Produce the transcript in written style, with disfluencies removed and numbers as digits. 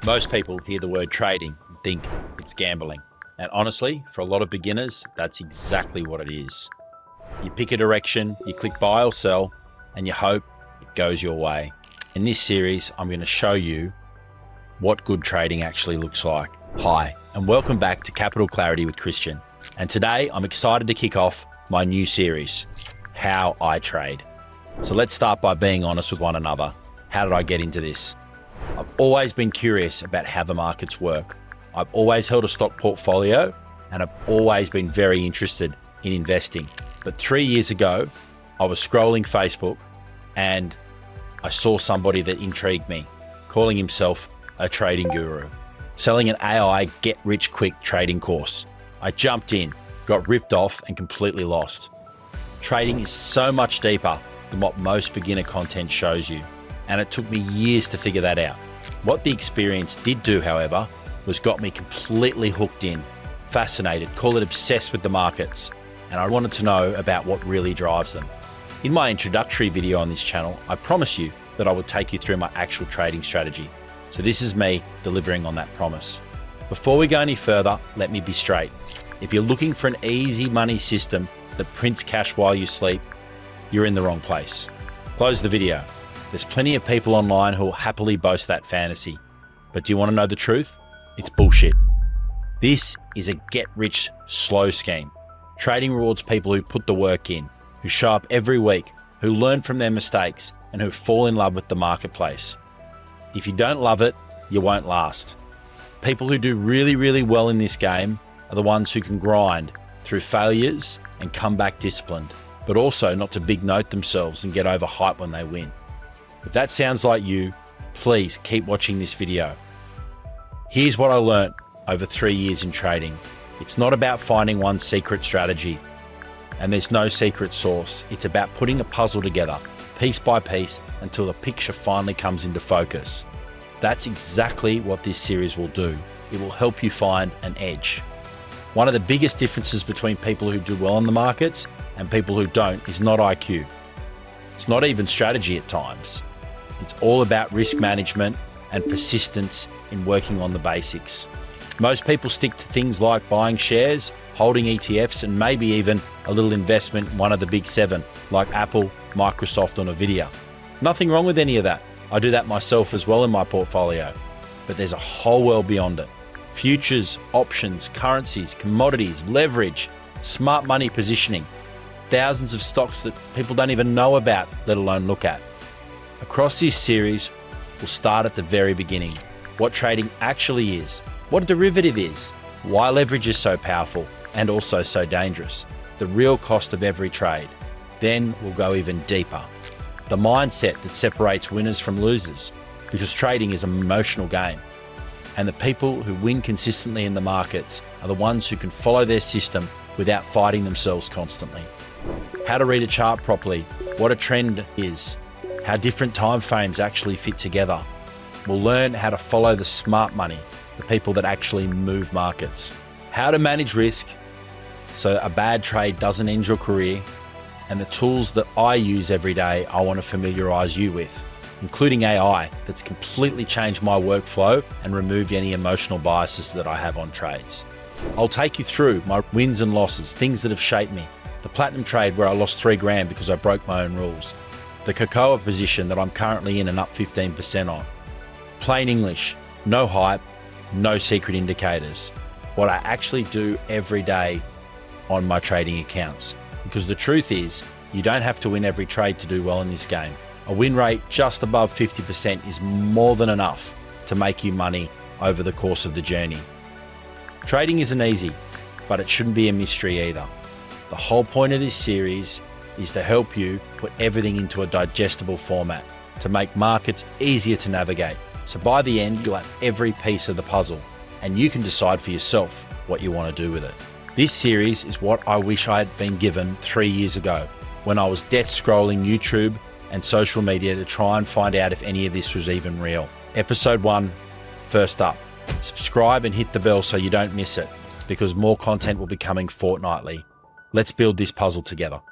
Most people hear the word trading and think it's gambling. And honestly, for a lot of beginners, that's exactly what it is. You pick a direction, you click buy or sell, and you hope it goes your way. In this series, I'm going to show you what good trading actually looks like. Hi, and welcome back to Capital Clarity with Christian. And today, I'm excited to kick off my new series, How I Trade. So let's start by being honest with one another. How did I get into this? I've always been curious about how the markets work. I've always held a stock portfolio and I've always been very interested in investing. But 3 years ago, I was scrolling Facebook and I saw somebody that intrigued me, calling himself a trading guru, selling an AI get-rich-quick trading course. I jumped in, got ripped off and completely lost. Trading is so much deeper than what most beginner content shows you, and it took me years to figure that out. What the experience did do, however, was got me completely hooked in, fascinated, call it obsessed with the markets, and I wanted to know about what really drives them. In my introductory video on this channel, I promised you that I would take you through my actual trading strategy. So this is me delivering on that promise. Before we go any further, let me be straight. If you're looking for an easy money system that prints cash while you sleep, you're in the wrong place. Close the video. There's plenty of people online who will happily boast that fantasy. But do you want to know the truth? It's bullshit. This is a get-rich slow scheme. Trading rewards people who put the work in, who show up every week, who learn from their mistakes, and who fall in love with the marketplace. If you don't love it, you won't last. People who do really, really well in this game are the ones who can grind through failures and come back disciplined, but also not to big note themselves and get overhyped when they win. If that sounds like you, please keep watching this video. Here's what I learned over 3 years in trading. It's not about finding one secret strategy, and there's no secret sauce. It's about putting a puzzle together, piece by piece, until the picture finally comes into focus. That's exactly what this series will do. It will help you find an edge. One of the biggest differences between people who do well in the markets and people who don't is not IQ. It's not even strategy at times. It's all about risk management and persistence in working on the basics. Most people stick to things like buying shares, holding ETFs, and maybe even a little investment in one of the big seven, like Apple, Microsoft, or Nvidia. Nothing wrong with any of that. I do that myself as well in my portfolio. But there's a whole world beyond it. Futures, options, currencies, commodities, leverage, smart money positioning, thousands of stocks that people don't even know about, let alone look at. Across this series, we'll start at the very beginning. What trading actually is, what a derivative is, why leverage is so powerful and also so dangerous, the real cost of every trade. Then we'll go even deeper. The mindset that separates winners from losers, because trading is an emotional game. And the people who win consistently in the markets are the ones who can follow their system without fighting themselves constantly. How to read a chart properly, what a trend is, how different time frames actually fit together. We'll learn how to follow the smart money, the people that actually move markets. How to manage risk so a bad trade doesn't end your career, and the tools that I use every day I want to familiarize you with, including AI that's completely changed my workflow and removed any emotional biases that I have on trades. I'll take you through my wins and losses, things that have shaped me. The platinum trade where I lost $3,000 because I broke my own rules. The cocoa position that I'm currently in and up 15% on. Plain English, no hype, no secret indicators. What I actually do every day on my trading accounts. Because the truth is, you don't have to win every trade to do well in this game. A win rate just above 50% is more than enough to make you money over the course of the journey. Trading isn't easy, but it shouldn't be a mystery either. The whole point of this series is to help you put everything into a digestible format to make markets easier to navigate. So by the end, you'll have every piece of the puzzle and you can decide for yourself what you want to do with it. This series is what I wish I had been given 3 years ago when I was death scrolling YouTube and social media to try and find out if any of this was even real. Episode 1, first up. Subscribe and hit the bell so you don't miss it, because more content will be coming fortnightly. Let's build this puzzle together.